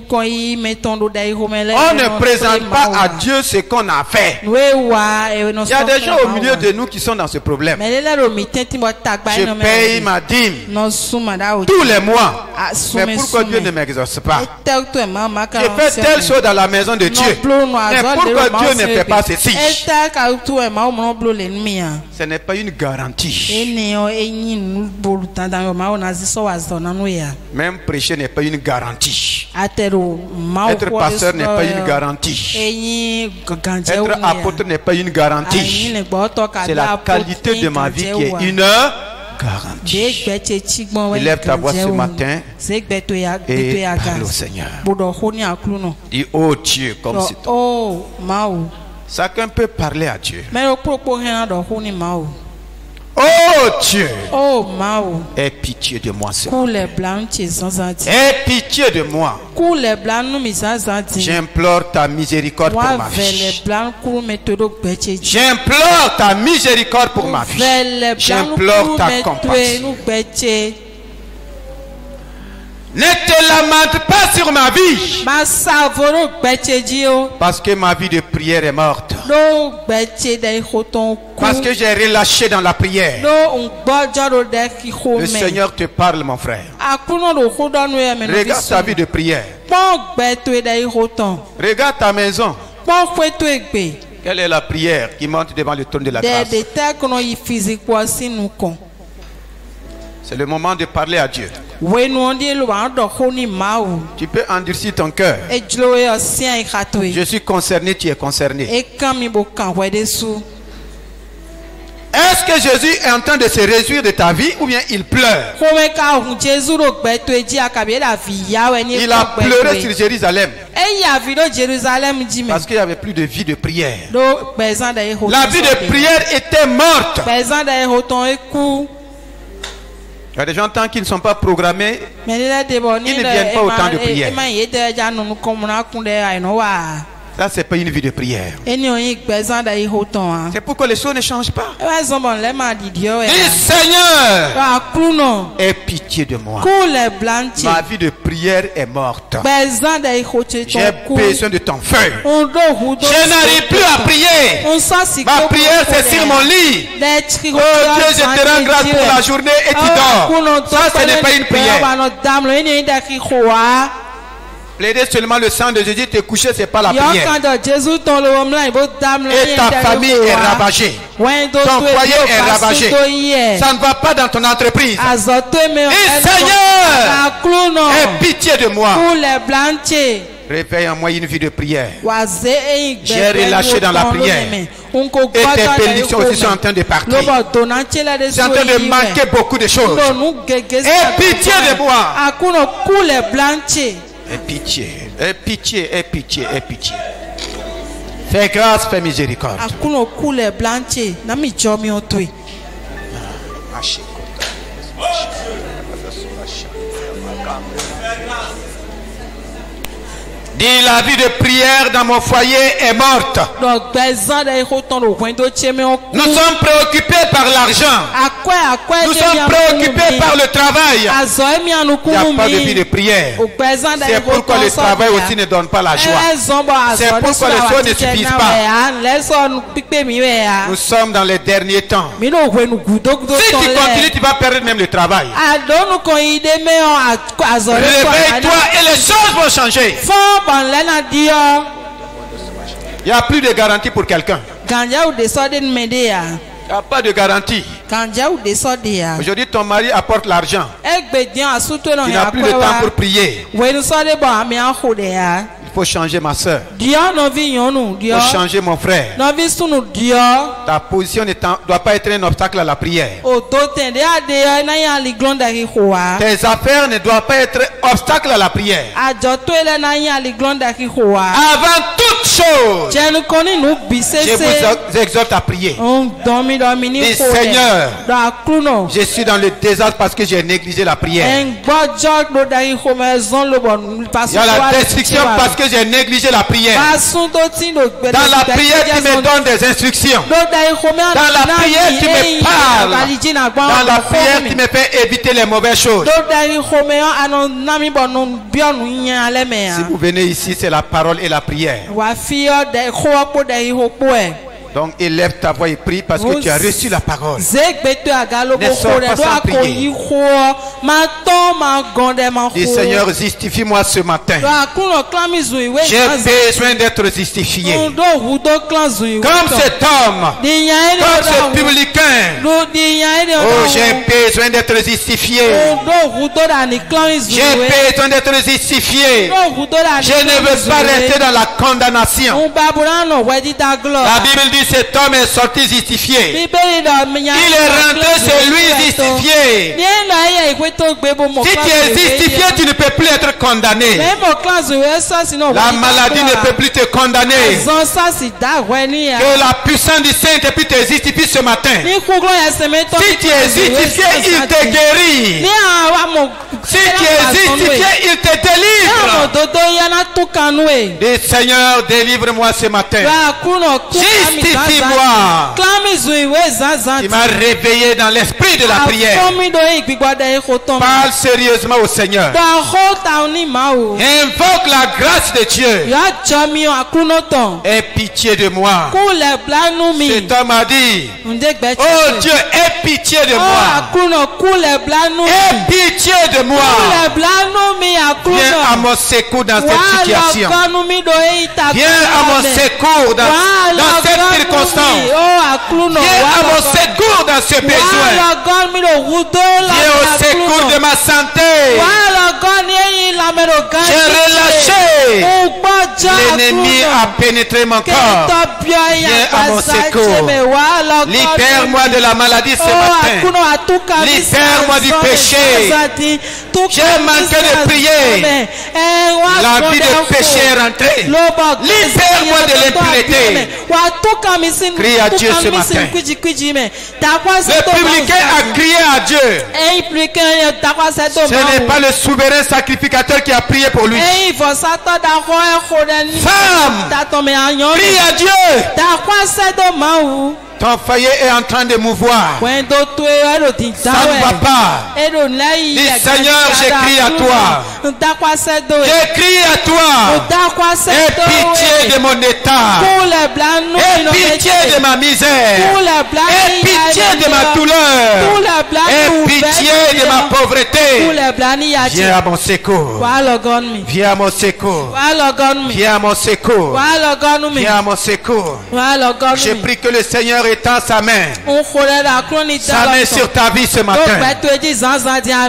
[SPEAKER 1] présente pas à Dieu ce qu'on a fait. Il y a des gens au milieu de nous qui sont dans ce problème. Je paye ma dîme tous les mois. Mais pourquoi Dieu ne m'exauce pas? Je fais telle chose dans la maison de Dieu. Mais pourquoi Dieu ne fait pas ceci? Ce n'est pas une garantie. Même prêcher n'est pas une garantie. Être pasteur n'est pas une garantie. Être apôtre n'est pas une garantie. C'est la qualité de ma vie qui est une garantie. Élève ta voix ce matin et parle au Seigneur. Dis: oh Dieu, comme c'est toi. Chacun peut parler à Dieu. Oh Dieu, aie pitié de moi, Seigneur. Aie pitié de moi. J'implore ta miséricorde pour ma vie. J'implore ta miséricorde pour ma vie. J'implore ta compassion. Ne te lamente pas sur ma vie, parce que ma vie de prière est morte. Parce que j'ai relâché dans la prière. Le Seigneur te parle, mon frère. Regarde ta vie de prière. Regarde ta maison. Quelle est la prière qui monte devant le trône de la grâce? C'est le moment de parler à Dieu. Tu peux endurcir ton cœur. Je suis concerné, tu es concerné. Est-ce que Jésus est en train de se réjouir de ta vie ou bien il pleure? Il a pleuré sur Jérusalem parce qu'il n'y avait plus de vie de prière. La vie de prière était morte. Il y a des gens tant qu'ils ne sont pas programmés, ils ne viennent pas au temps de prière. Ça, c'est pas une vie de prière. C'est pourquoi les choses ne changent pas. Dis Seigneur, aie pitié de moi. Ma vie de prière est morte. J'ai besoin de ton feu. Je n'arrive plus à prier. Ma prière, c'est sur mon lit. Oh Dieu, je te rends grâce pour la journée et tu dors. Ça, ce n'est pas une prière. Plaider seulement le sang de Jésus, te coucher, c'est pas la prière. Et ta famille est ravagée. Ton foyer est ravagé. Ça ne va pas dans ton entreprise. Et Seigneur, aie pitié de moi. Réveille en moi une vie de prière. J'ai relâché dans la prière. Et tes bénédictions aussi sont en train de partir. C'est en train de manquer beaucoup de choses. Aie pitié de moi. Aie pitié, aie pitié, aie pitié, aie pitié. Fais grâce, fais miséricorde. Dis, la vie de prière dans mon foyer est morte. Nous sommes préoccupés par l'argent. Nous sommes préoccupés par le travail. Il n'y a pas de vie de prière. C'est pourquoi le travail aussi ne donne pas la joie. C'est pourquoi les choses ne suffisent pas. Nous sommes dans les derniers temps. Si tu continues, tu vas perdre même le travail. Réveille-toi et les choses vont changer. Il n'y a plus de garantie pour quelqu'un. Il n'y a pas de garantie. Aujourd'hui, ton mari apporte l'argent. Tu n'as plus de temps pour prier. Il faut changer ma soeur. Il faut changer mon frère. Ta position ne doit pas être un obstacle à la prière. Tes affaires ne doivent pas être obstacle à la prière. Avant toute chose, je vous exhorte à prier. Dis, Seigneur, je suis dans le désastre parce que j'ai négligé la prière. Il y a la destruction parce que j'ai négligé la prière. Dans la prière, tu me donnes des instructions. Dans la prière, tu me parles. Dans la prière, tu me fais éviter les mauvaises choses. Si vous venez ici, c'est la parole et la prière. Donc élève ta voix et prie parce que tu as reçu la parole. Ne sors pas sans prier. Dis, Seigneur, justifie-moi ce matin. J'ai besoin d'être justifié. Comme cet homme, comme ce publicain. Oh, j'ai besoin d'être justifié. J'ai besoin d'être justifié. Je ne veux pas rester dans la condamnation. La Bible dit cet homme est sorti justifié. Il est rentré chez lui justifié. Si tu es justifié, tu ne peux plus être condamné. La maladie ne peut plus te condamner. Que la puissance du Saint-Esprit te justifie ce matin. Si tu es justifié, il te guérit. Si tu es justifié, il te délivre. Dis, Seigneur, délivre-moi ce matin. Justifie-moi. Il m'a réveillé dans l'esprit de la prière. Parle sérieusement au Seigneur. Invoque la grâce de Dieu. Aie pitié de moi. Cet homme a dit, oh Dieu, aie pitié de moi. Aie pitié de moi. Viens à mon secours dans cette situation. Viens à mon secours dans cette circonstance. Viens à mon secours dans ce besoin. Viens au secours de ma santé. J'ai relâché. L'ennemi a pénétré mon corps. Viens à mon secours. Libère-moi de la maladie ce matin. Libère-moi du péché. J'ai manqué de prier. La vie de péché est rentrée. Libère-moi de l'impureté. Crie à Dieu ce matin. Le publicain a crié à Dieu. Ce n'est pas le souverain sacrificateur qui a prié pour lui. Fais femme, prie à Dieu. Ton foyer est en train de mouvoir. Ça ne va pas. Dis Seigneur, j'écris à toi. J'écris à toi. Aie pitié de mon état. Aie pitié de ma misère. Aie pitié de ma douleur. Aie pitié de ma pauvreté. Viens à mon secours. Viens à mon secours. Viens à mon secours. Viens à mon secours. Je prie que le Seigneur étend sa main sur ta vie ce matin.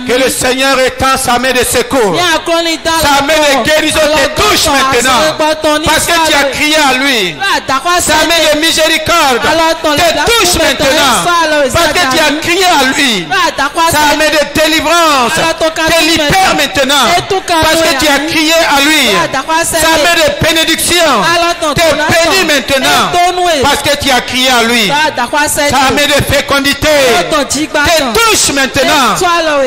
[SPEAKER 1] Que le Seigneur étend sa main de secours, sa main de guérison te touche maintenant, parce que tu as crié à lui. Sa main de miséricorde te touche maintenant, parce que tu as crié à lui. Sa main de délivrance te libère maintenant, parce que tu as crié à lui. Sa main de bénédiction te bénit maintenant, parce que tu as crié à lui. Sa main de fécondité te touche maintenant,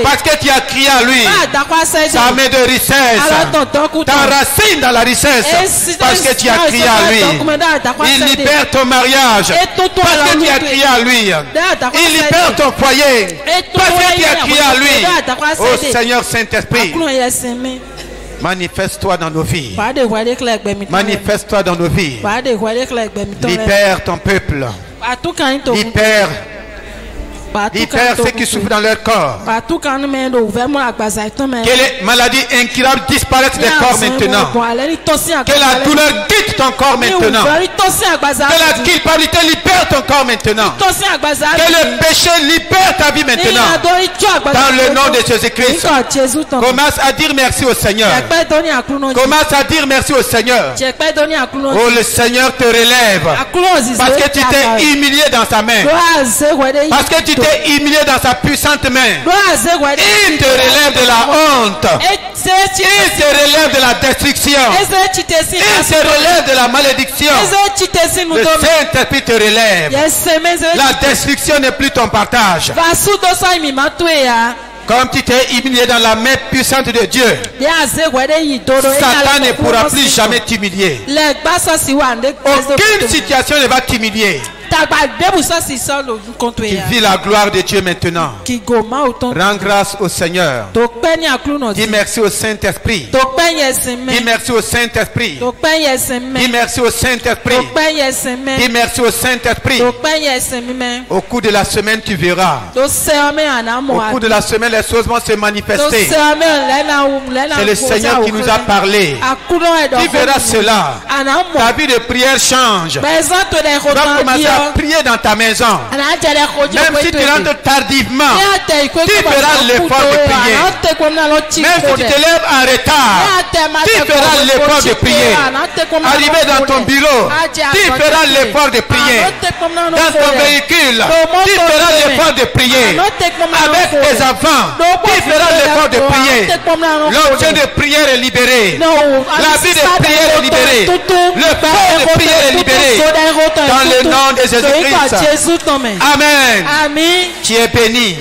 [SPEAKER 1] parce que tu as crié à lui. Sa main de richesse t'enracine dans la richesse, parce que tu as crié à lui. Il libère ton mariage, parce que tu as crié à lui. Il libère ton foyer, parce que tu as crié à lui. Oh Seigneur Saint-Esprit, manifeste-toi dans nos vies. Manifeste-toi dans nos vies. Libère ton peuple. Libère ceux qui souffrent dans leur corps. Que les maladies incurables disparaissent des corps maintenant. Que la douleur quitte ton corps maintenant. Que la culpabilité libère ton corps maintenant. Que le péché libère ta vie maintenant. Dans le nom de Jésus-Christ. Commence à dire merci au Seigneur. Commence à dire merci au Seigneur. Oh, le Seigneur te relève. Parce que tu t'es humilié dans sa main. Parce que tu t'es humilié dans sa puissante main. Il te relève de la honte. Il te relève de la destruction. Il te relève de la malédiction. Le Saint-Esprit te relève. La destruction n'est plus ton partage. Comme tu t'es humilié dans la main puissante de Dieu, Satan ne pourra plus jamais t'humilier. Aucune situation ne va t'humilier. Tu vis la gloire de Dieu maintenant. Rends grâce au Seigneur. Dis merci au Saint-Esprit. Dis merci au Saint-Esprit. Dis merci au Saint-Esprit. Dis merci au Saint-Esprit. Au cours de la semaine, tu verras. Au cours de la semaine, les choses vont se manifester. C'est le Seigneur qui nous a parlé. Tu verras cela. Ta vie de prière change. Tu vas commencer à prier dans ta maison. Même si tu rentres tardivement, tu feras l'effort de prier. Même si tu te lèves en retard, tu feras l'effort de prier. Arrivé dans ton bureau, tu feras l'effort de prier. Dans ton véhicule, tu feras l'effort de prier. Avec tes enfants, tu feras l'effort de prier. L'objet de prière est libéré. La vie de prière est libérée. Le feu de prière est libéré. Dans le nom de Jésus-Christ. Amen. Tu es béni.